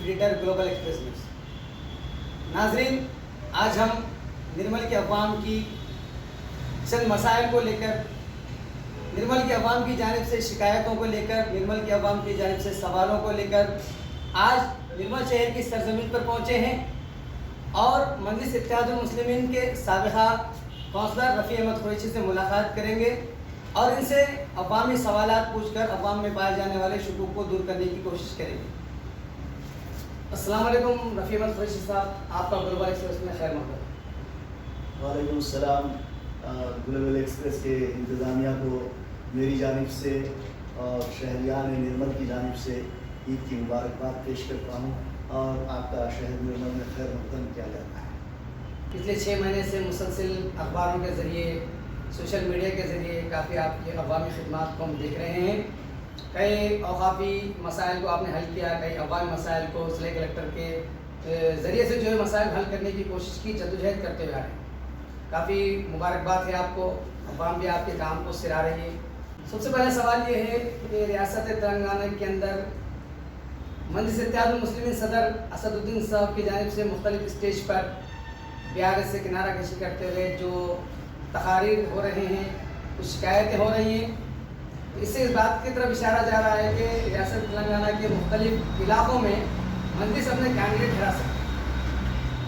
Editor global express news. नाजरीन, आज हम निर्मल के अवाम की चंद मसाइल को लेकर, निर्मल के अवाम की जानिब से शिकायतों को लेकर, निर्मल के अवाम की जानिब से सवालों को लेकर आज निर्मल शहर की सरजमीन पर पहुँचे हैं और मजलिस इत्तेहादुल मुस्लिमीन के साबिक़ा काउंसलर रफ़ी अहमद कुरैशी से मुलाकात करेंगे और इनसे अवामी सवालात पूछकर अवाम में पाए जाने वाले शुकूक को दूर करने की कोशिश करेंगे। अस्सलाम वालेकुम रफ़ी अहमद कुरैशी साहब, आपका ग्लोबल एक्सप्रेस में खैर मक़दम। वालेकुम सलाम। ग्लोबल एक्सप्रेस के इंतज़ामिया को मेरी जानिब से और शहरियान निर्मल की जानिब से ईद की मुबारकबाद पेश करता हूँ और आपका शहर निर्मल में खैर मक़दम किया जाता है। पिछले 6 महीने से मुसलसिल अखबारों के ज़रिए, सोशल मीडिया के ज़रिए काफ़ी आपकी अवामी खिदमात को हम देख रहे हैं। कई औक़ाफ़ी मसाइल को आपने हल किया, कई अवामी मसाइल को ज़िले कलेक्टर के ज़रिए से जो है मसाइल हल करने की कोशिश की, जद्दोजहद करते हुए आ रहे हैं। काफ़ी मुबारकबाद है आपको, अवाम भी आपके काम को सिरा रही है। सबसे पहला सवाल ये है कि रियासत तेलंगाना के अंदर मजलिस इत्तेहादुल मुस्लिमीन सदर असदुद्दीन साहब की जानिब से मुख्तलिफ स्टेज पर BRS से किनारा कशी करते हुए जो तकारीर हो रहे हैं, कुछ शिकायतें हो रही हैं, इससे इस बात की तरफ इशारा जा रहा है कि रियासत तेलंगाना के मुख्तलिफ इलाक़ों में मजलिस अपने कैंडिडेट ठहरा सकते हैं।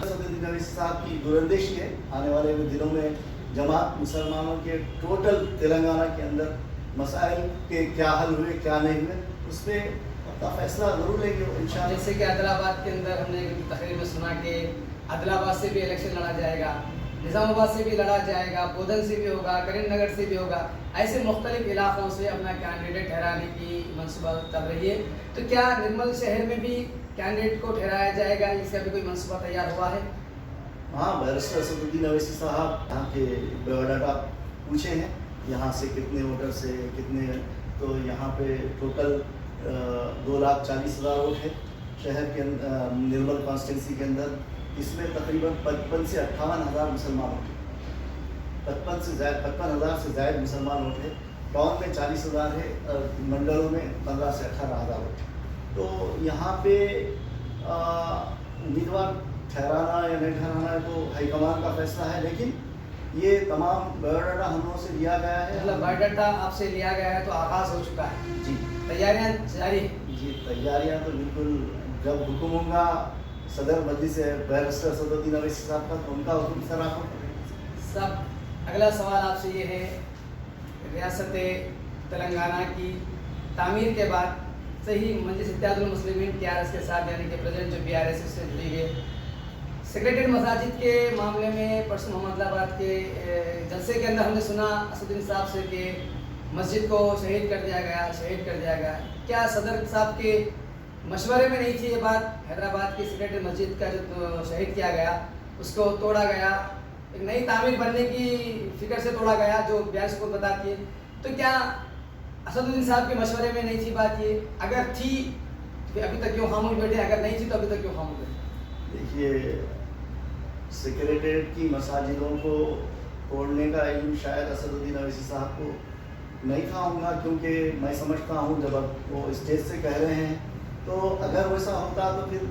असदुद्दीन अवैसी साहब की दुरंदेशी है, आने वाले दिनों में जमात मुसलमानों के टोटल तेलंगाना के अंदर मसाइल के क्या हल हुए क्या नहीं हुए उस पर अपना फैसला ज़रूर लेंगे इंशाअल्लाह। जैसे कि आदिलाबाद के अंदर हमने तकरीर में सुना कि आदिलाबाद से भी इलेक्शन लड़ा जाएगा, निज़ामाबाद से भी लड़ा जाएगा, बोधन से भी होगा, करीमनगर से भी होगा, ऐसे मुख्तलिफ इलाक़ों से अपना कैंडिडेट ठहराने की मनसूबा तब रही है। तो क्या निर्मल शहर में भी कैंडिडेट को ठहराया जाएगा, इसका भी कोई मनसूबा तैयार हुआ है? हाँ, बैरिस्टर असदुद्दीन अवैसी साहब यहाँ के बायोडाटा पूछे हैं, यहाँ से कितने वोटर से कितने, तो यहाँ पे टोटल 2,40,000 वोट है शहर के निर्मल कॉन्स्टिट्यूंसी के अंदर। इसमें तकरीबन 55 से 58 हज़ार मुसलमान वोट है, 55,000 से ज़ायद मुसलमान वोट है। टाउन में 40,000 है, मंडलों में 15 से 18 हज़ार वोट है। तो यहाँ पे उम्मीदवार ठहराना या नहीं ठहराना है तो हाईकमान का फैसला है, लेकिन ये तमाम बायोडाटा हम लोगों से लिया गया है। मतलब बायोडाटा आपसे लिया गया है तो आगाज़ हो चुका है जी, तैयारियां जारी हैं? जी तैयारियां तो बिल्कुल, जब हुक्म होगा सदर मजलिस से बैरिस्टर असदुद्दीन अवैसी साहब का तो उनका हुक्म सर आपको सब। अगला सवाल आपसे ये है, रियासत तेलंगाना की तामीर के बाद से ही मजलिस इत्तेहादुल मुस्लिमीन TRS के साथ, यानी कि प्रेजेंट जो BRS से जुड़ी है, सेक्रेटेड मसाजिद के मामले में परसों मोहम्मदाबाद के जलसे के अंदर हमने सुना असदुद्दीन साहब से कि मस्जिद को शहीद कर दिया गया। क्या सदर साहब के मशवरे में नहीं थी ये बात? हैदराबाद की सेक्रेटेड मस्जिद का जो शहीद किया गया उसको तोड़ा गया, एक नई तामीर बनने की फिक्र से तोड़ा गया जो BRS को बताती है। तो क्या असदुद्दीन साहब के मशवरे में नहीं थी बात ये? अगर थी तो अभी तक क्यों खामोश बैठे, अगर नहीं थी तो अभी तक क्यों खामोश बैठे? देखिए, सेक्रेटेरिएट की मसाजिदों को तोड़ने का इल्म शायद असदुद्दीन अवैसी साहब को नहीं था होगा, क्योंकि मैं समझता हूँ जब अब वो स्टेज से कह रहे हैं तो अगर वैसा होता तो फिर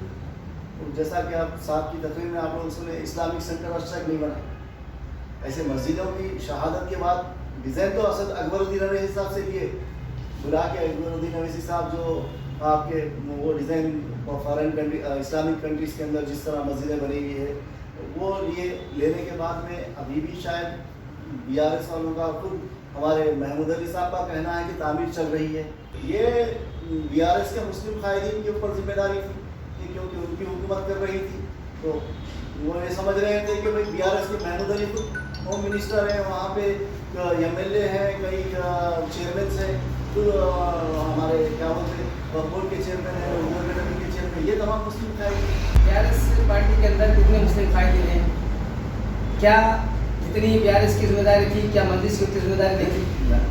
जैसा कि आप साहब की तकरीर में आप लोग सुने, इस्लामिक सेंटर आज तक नहीं बना। ऐसे मस्जिदों की शहादत के बाद डिज़ाइन तो असद अकबरुद्दीन अवैसी साहब से लिए, बुला के अकबरुद्दीन अवैसी साहब जो आपके वो design foreign country, Islamic countries के अंदर जिस तरह मस्जिदें बनी हुई है वो लिए लेने के बाद में अभी भी शायद BRS वालों का, खुद हमारे महमूद अली साहब का कहना है कि तामीर चल रही है। ये BRS के मुस्लिम कायदीन के ऊपर जिम्मेदारी थी कि क्योंकि उनकी हुकूमत कर रही थी, तो वो ये समझ रहे थे कि भाई BRS के महमूद अली खुद होम मिनिस्टर हैं, वहाँ पे MLA हैं, कई चेयरमैन हैं, तो हमारे क्या बोलते हैं बोर्ड के चेयरमैन हैं, गवर्नमेंट के चेयरमैन, ये तमाम मुस्लिम कायदीन। BRS पार्टी के अंदर कितने मुस्लिम कायदीन हैं? क्या जितनी BRS की जिम्मेदारी थी, क्या मजलिस की उतनी जिम्मेदारी नहीं थी?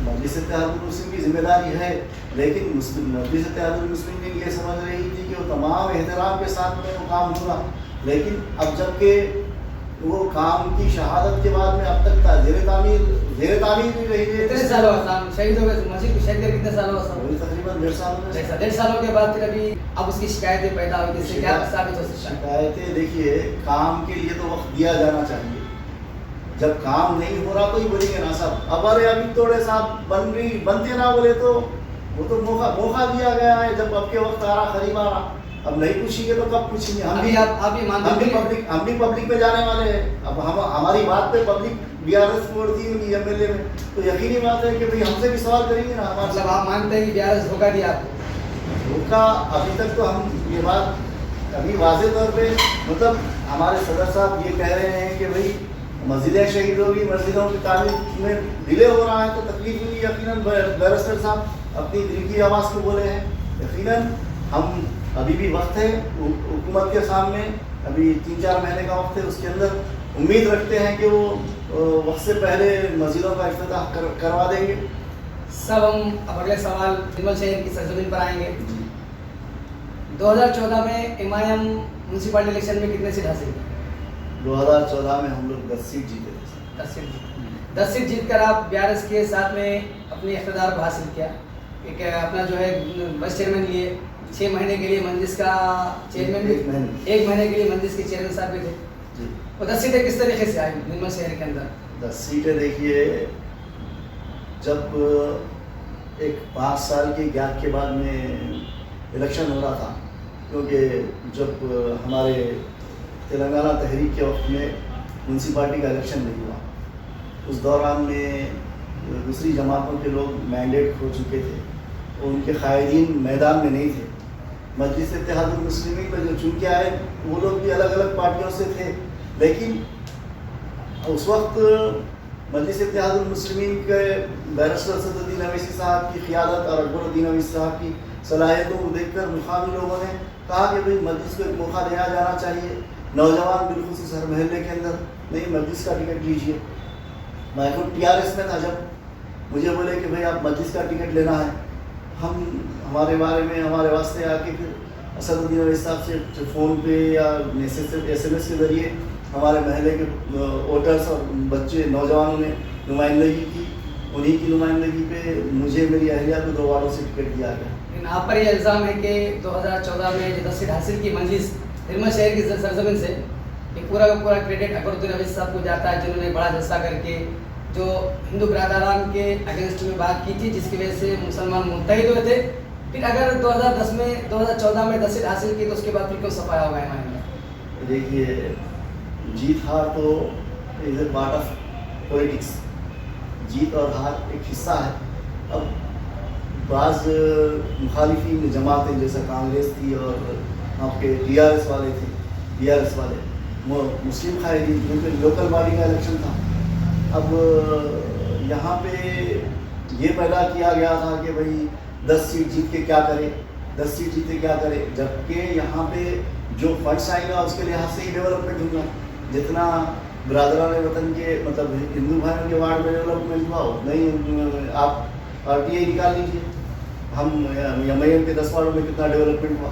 मजलिस इत्तेहादुल मुस्लिमीन की जिम्मेदारी है, लेकिन मजलिस इत्तेहादुल मुस्लिमीन ये समझ रही थी कि वो तमाम एहतराम के साथ में वो काम होगा, लेकिन अब जबकि वो काम की शहादत के बाद में अब तक जेर तामीर भी रही है। कितने साल हुआ काम शहीद हो गए? मस्जिद को शहीद कर कितने साल हुआ? तकरीबन 1.5 साल हो गए। 1.5 सालों के बाद फिर अभी अब उसकी शिकायतें पैदा हुई, जिससे क्या साबित हो सकता है? शिकायतें देखिए, काम के लिए तो वक्त दिया जाना चाहिए। जब काम नहीं हो रहा तो ही बोलेंगे ना साहब, अब अरे अभी थोड़े साहब बनते ना बोले तो वो तो मौका दिया गया है। जब अब के वक्त आ रहा, करीब आ रहा, अब नहीं पूछेंगे तो कब पूछेंगे? हम भी पब्लिक में जाने वाले हैं। अब हम हमारी बात पे पब्लिक बीआरएस वोटती होगी एमएलए में, तो यकीनी बात है कि भाई हमसे भी सवाल करेंगे ना। मतलब आप मानते हैं कि बीआरएस धोखा दिया आपको? धोखा अभी तक तो हम ये बात अभी वाज़ेह तौर पे, मतलब हमारे सदर साहब ये कह रहे हैं कि भाई मस्जिदें शहीद होगी, मस्जिदों की तामीर में डिले हो रहा है तो तकलीफ होगी। यकीनन बैरिस्टर साहब अपनी दिल की आवाज़ को बोले हैं। यकीनन हम अभी भी वक्त है हुकूमत के सामने, अभी 3-4 महीने का वक्त है, उसके अंदर उम्मीद रखते हैं कि वो वक्त से पहले मस्जिदों का इफ्तिताह करवा देंगे। सब हम अब अगले सवाल निर्मल शहर की सरजमीन पर आएंगे। 2014 में एमआईएम म्यूनसिपल इलेक्शन में कितने सीट हासिल की? 2014 में हम लोग 10 सीट जीते थे। 10 सीट जीते। 10 सीट जीत कर आप बीआरएस के साथ में अपने इख्तिदार को हासिल किया। एक अपना जो है वाइस चेयरमैन लिए, 6 महीने के लिए मंजिस का चेयरमैन भी, 1 महीने के लिए मंजिस के चेयरमैन साहब भी थे जी। वो 10 सीटें किस तरीके से आई निर्मल शहर के अंदर? 10 सीटें देखिए, जब एक 5 साल के गैप के बाद में इलेक्शन हो रहा था, क्योंकि जब हमारे तेलंगाना तहरीक के वक्त में म्यूनसिपाल्टी का इलेक्शन नहीं हुआ, उस दौरान में दूसरी जमातों के लोग मैंडेट खो चुके थे, उनके कायदीन मैदान में नहीं थे। मजलिस इत्तेहादुल मुस्लिमीन में जो चुन के आए वो लोग भी अलग अलग पार्टियों से थे, लेकिन उस वक्त मजलिस इत्तेहादुल मुस्लिमीन के बैरिस्टर असदुद्दीन अवैसी साहब की क़ियादत और अकबरुद्दीन अवैसी साहब की सलाहियतों को देखकर मुकामी लोगों ने कहा कि भाई मजलिस को एक मौका देना जाना चाहिए। नौजवान बिलखुसूस हर महल्ले के अंदर नहीं मजलिस का टिकट लीजिए। मैं खुद टीआरएस में था, जब मुझे बोले कि भाई आप मजलिस का टिकट लेना है, हम हमारे बारे में हमारे वास्ते आके फिर असदुद्दीन अवैसी साहब से फ़ोन पे या मैसेज से SMS के ज़रिए हमारे महल्ले के वोटर्स और बच्चे नौजवानों ने नुमाइंदगी की। उन्हीं की नुमाइंदगी पे मुझे मेरी अहलिया को 2 वार्डों से टिकट दिया गया। लेकिन आप पर ये इल्ज़ाम है कि 2014 में जो 10 सीट हासिल की मंजिस निर्मल शहर की सरजमीन से, ये पूरा का पूरा क्रेडिट अकबरुद्दीन अवैसी साहब को जाता है, जिन्होंने बड़ा जलसा करके जो हिंदू बिरादरान के अगेंस्ट में बात की थी, जिसकी वजह से मुसलमान मुत्तहिद हुए थे। फिर अगर 2014 में 10 सीट हासिल की तो उसके बाद फिर क्यों सफाया होगा एमआईएम? देखिए, जीत हार तो is a part of politics. जीत और हार एक हिस्सा है। अब बाज़ मुखालिफिन जमातें जैसे कांग्रेस थी और आपके टीआरएस वाले थे, बीआरएस वाले वो मुस्लिम कायदीन, क्योंकि लोकल बॉडी का इलेक्शन था। अब यहाँ पे ये पैदा किया गया था कि भाई 10 सीट जीत के क्या करें, 10 सीट जीत के क्या करें, जबकि यहाँ पे जो फंड्स आएगा उसके लिहाज से ही डेवलपमेंट होगा। जितना बरादरान वतन के मतलब हिंदू भाइयों के वार्ड में डेवलपमेंट हुआ, नहीं आप RTI निकाल लीजिए, हम एमआईएम के 10 वार्डों में कितना डेवलपमेंट हुआ।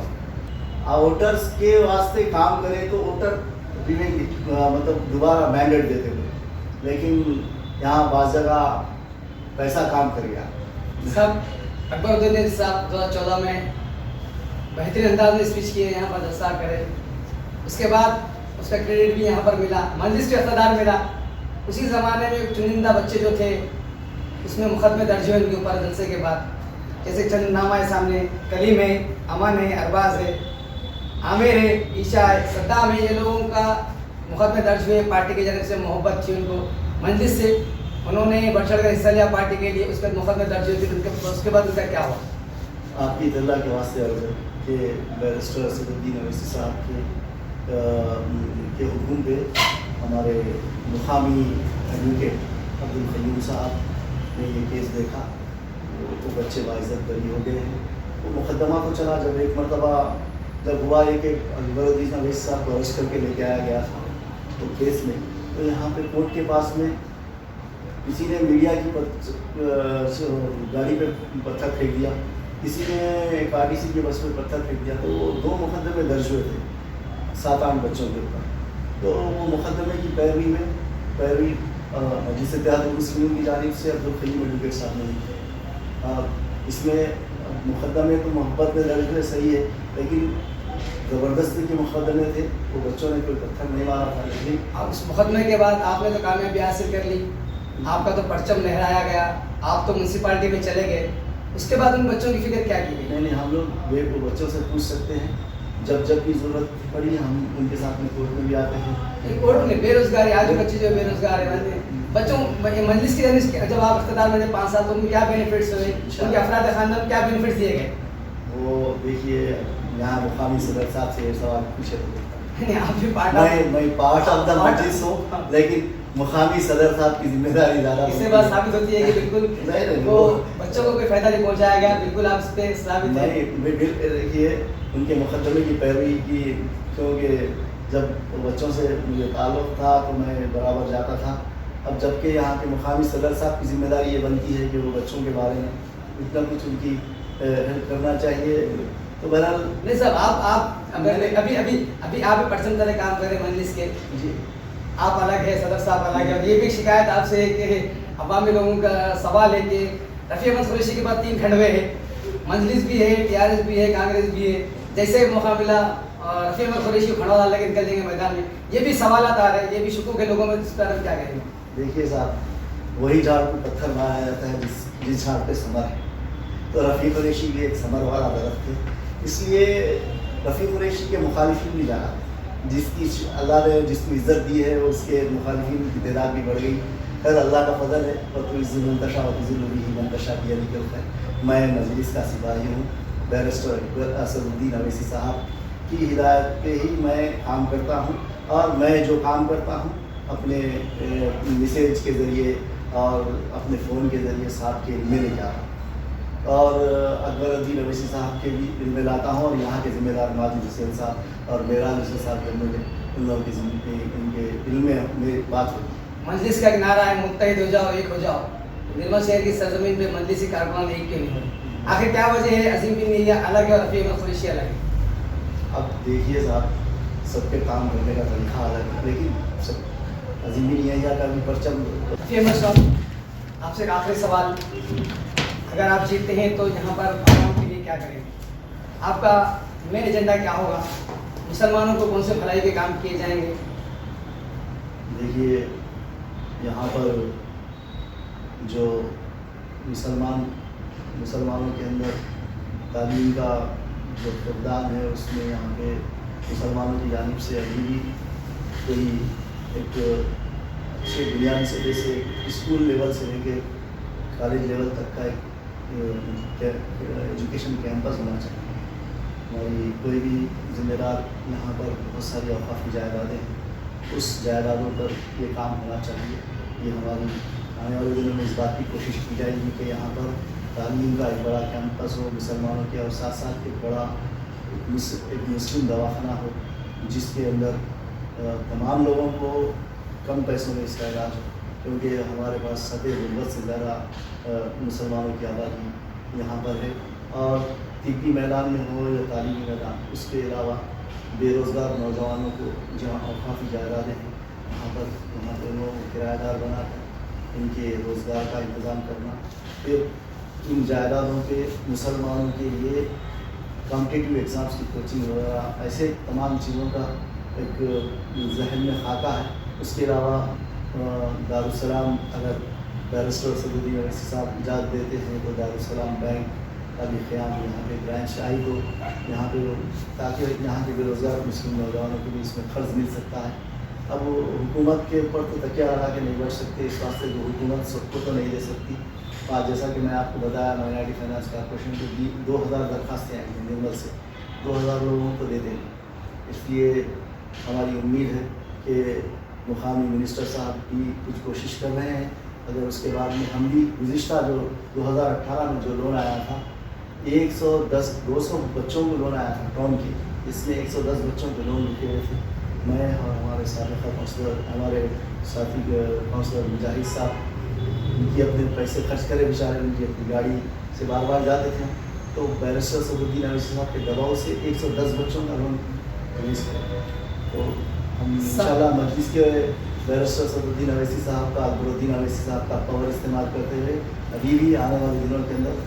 वोटर्स के वास्ते काम करें तो वोटर मतलब दोबारा मैंडेट देते हुए, लेकिन यहाँ बाज़ जगह पैसा काम कर गया। सब अकबरुद्दीन साहब 2014 में बेहतरीन अंदाज में स्पीच किए, यहाँ पर जलसा करे, उसके बाद उसका क्रेडिट भी यहाँ पर मिला, मजलिस के इक़्तिदार मिला। उसी ज़माने में चुनिंदा बच्चे जो थे उसमें मुकदमे दर्ज हुए उनके ऊपर जलसे के बाद, जैसे चंद नाम है सामने, कलीम है, अमन है, अरबाज है, आमिर है, ईशा है, सद्दाम है। ये लोगों का मुकदमे दर्ज हुए, पार्टी की जानब से मोहब्बत थी उनको मंजिस से, उन्होंने बढ़ चढ़ कर हिस्सा लिया पार्टी के लिए, उस पर मुकदमे दर्ज हुए। फिर उसके बाद उनका क्या हुआ? आपकी अल्लाह के वास्ते अर्ज़ है कि बैरिस्टर असदुद्दीन अवैसी साहब के हुक्म पे हमारे मुकामी एडवोकेट अब्दुल क़य्यूम साहब ने ये केस देखा, तो बच्चे बाइज़्ज़त बरी हो गए हैं। वो मुकदमा तो चला, जब एक मरतबा जब हुआ है कि अकबरुद्दीन अवैसी साहब को अरेस्ट करके लेके आया गया था तो केस में, तो यहाँ पे कोर्ट के पास में किसी ने मीडिया की गाड़ी पे पत्थर फेंक दिया, किसी ने एक RTC की बस पे पत्थर फेंक दिया। तो वो 2 मुकदमे दर्ज हुए थे 7-8 बच्चों के ऊपर। तो वो मुकदमे की पैरवी मजलिस इत्तेहादुल मुस्लिमीन की जानिब से अब्दुल क़य्यूम एडवोकेट साहब ने की। इसमें मुकदमे तो मोहब्बत में लड़े थे सही है, लेकिन ज़बरदस्ती के मुकदमे थे, वो बच्चों ने कोई पत्थर नहीं मारा था। लेकिन अब उस मुकदमे के बाद आपने तो कामयाबी हासिल कर ली, आपका तो परचम लहराया गया, आप तो म्यूनसिपालिटी में चले गए, उसके बाद उन बच्चों की फिक्र क्या की गई? नहीं, हम लोग वो बच्चों से पूछ सकते हैं, जब भी ज़रूरत पड़ी हम उनके साथ में कोर्ट में भी आते हैं। कोर्ट में बेरोजगारी, आज जो बच्चे जो बेरोजगार है बच्चों, मजलिस की जब आप इख्तियार में 5 साल, तो उनको क्या बेनिफिट्स हुए, उनके अफराद खानदान को क्या बेनिफिट्स दिए गए? वो देखिए, यहाँ मुकामी सदर साहब से ये सवाल पूछे तो आप भी पार्ट मैं पार्ट ऑफ द मजलिस हूँ, लेकिन मुकामी सदर साहब की जिम्मेदारी ज़्यादा। इससे बात साबित होती है कि बिल्कुल नहीं, वो बच्चों को कोई फायदा नहीं पहुंचाया गया, बिल्कुल आप इस पे साबित है। नहीं, देखिए उनके मुकदमे की पैरवी की, क्योंकि जब बच्चों से मुझे ताल्लुक़ था तो मैं बराबर जाता था। अब जबकि यहाँ के मुकामी सदर साहब की जिम्मेदारी ये बनती है कि वो बच्चों के बारे में इतना कुछ उनकी हेल्प करना चाहिए। तो बहरहाल नहीं साहब, आप अभी आप पर्सन तरह काम कर रहे हैं मजलिस के जी, आप अलग है, सदर साहब अलग है, और ये भी शिकायत आपसे है कि अवामी लोगों का सवाल है कि रफ़ी अहमद कुरैशी के बाद 3 खंडवे हैं, मजलिस भी है, TRS भी है, कांग्रेस भी है, जैसे मौका मिला रफ़ी अहमद कुरैशी को खड़ा लेके निकल देंगे मैदान में, ये भी सवाल आ रहे हैं, ये भी शुक्र के लोगों में, इस पर क्या कहेंगे? देखिए साहब, वही झाड़ को पत्थर मारा जाता है जिस झाड़ पे समर है। तो रफ़ी कुरैशी भी एक समर वाला दरख्त है, इसलिए रफ़ी कुरैशी के मुखालिफिन भी जाना, जिसकी अल्लाह ने जिसको इज़्ज़त दी है उसके मुखालिफिन की तादाद भी बढ़ गई। खैर अल्लाह का फजल है, और तो इज़्ज़त मंतशा और तुज़िल्लु बिही मंतशा की निकलता है। मैं मजलिस का सिपाही हूँ, बैरिस्टर असदुद्दीन अवैसी साहब की हिदायत पे ही मैं काम करता हूँ, और मैं जो काम करता हूँ अपने मैसेज के ज़रिए और अपने फ़ोन के ज़रिए साहब के इल्म लेके आता हूँ, और अकबरुद्दीन अवैसी साहब के भी इल्म लाता हूँ, और यहाँ के ज़िम्मेदार माजिद हुसैन साहब और मेराज हुसैन साहब के उन लोगों के इनके इल्म में बात होती है। मजलिस का एक नारा है, मुत्तहिद हो जाओ, एक हो जाओ। निर्मल शहर की सरजमीन पे मजलिसी कारकुनान एक क्यों नहीं हो? आखिर क्या वजह है? अजीम बिन नैया अलग है और रफ़ी अहमद कुरैशी अलग है। अब देखिए साहब, सबके काम करने का तरीका अलग है, लेकिन सब अजीम बिन नैया का भी परचम। रफ़ी अहमद साहब, आपसे एक आखिरी सवाल, अगर आप जीतते हैं तो यहाँ पर आवाम के लिए क्या करेंगे? आपका मेन एजेंडा क्या होगा? मुसलमानों को कौन से भलाई के काम किए जाएंगे? देखिए, यहाँ पर जो मुसलमानों के अंदर तालीम का जो फुकदान है, उसमें यहाँ पे मुसलमानों की जानिब से अभी भी कोई एक अच्छे बुनियादी से, जैसे स्कूल लेवल से लेके कॉलेज लेवल तक का एक एजुकेशन कैंपस होना चाहिए। हमारी कोई भी ज़िम्मेदार, यहाँ पर बहुत सारी औक़ाफ़ी जायदादें हैं, उस जायदादों पर ये काम होना चाहिए। ये हमारी आने वाले दिनों में इस बात की कोशिश की जाएगी कि यहाँ पर तालीम का एक बड़ा कैंपस हो मुसलमानों के, और साथ साथ एक बड़ा एक मुस्लिम दवाखाना हो, जिसके अंदर तमाम लोगों को कम पैसों में इसका इलाज हो, क्योंकि हमारे पास सतह गुर्बत से ज़्यादा मुसलमानों की आबादी यहाँ पर है। और तिब्बी मैदान में हो या तालीमी मैदान, उसके अलावा बेरोज़गार नौजवानों को जहाँ औक़ाफ़ी जायदादें हैं, वहाँ पर लोगों को किराएदार बनाकर इनके रोज़गार का इंतज़ाम करना, फिर इन जायदादों पे मुसलमानों के लिए कॉम्पिटिटिव एग्ज़ाम्स की कोचिंग वगैरह, ऐसे तमाम चीज़ों का एक जहन में खाका है। उसके अलावा दारुस्सलाम, अगर बैरिस्टर असदुद्दीन अवैसी साहब इजाज़त देते हैं तो दारुस्सलाम बैंक का भी क़याम यहाँ पे ब्रांच आई तो यहाँ पे, ताकि यहाँ के बेरोज़गार मुस्लिम नौजवानों को भी इसमें क़र्ज़ मिल सकता है। अब हुकूमत के ऊपर तो तकिया लगा के नहीं बैठ सकते, इस वास्ते कि हुकूमत सबको तो नहीं दे सकती। आज जैसा कि मैं आपको बताया, माइनॉरिटी फाइनेंस कॉर्पोरेशन को 2000 दरख्वास्तें आई हैं निर्मल से, 2000 लोगों को दे देंगे। इसलिए हमारी उम्मीद है कि मुकामी मिनिस्टर साहब भी कुछ कोशिश कर रहे हैं। अगर उसके बाद में हम भी गुज़िश्ता जो 2018 में जो लोन आया था, 110-200 बच्चों को लोन आया था टाउन के, इसमें 110 बच्चों के लोन लिखे हुए थे। मैं और हमारे साबिक़ा काउंसलर, हमारे साथी काउंसलर मुजाहिद साहब, उनकी अपने पैसे खर्च करे बेचारे, उनकी अपनी गाड़ी से बार बार जाते थे, तो बैरिस्टर असदुद्दीन अवैसी साहब के दबाव से 110 बच्चों का लोन रिलीज़ करें। तो हम इंशाल्लाह मजलिस के बैरिस्टर असदुद्दीन अवैसी साहब का, अकबरुद्दीन अवैसी साहब का पावर इस्तेमाल करते हुए अभी भी आने वाले दिनों के अंदर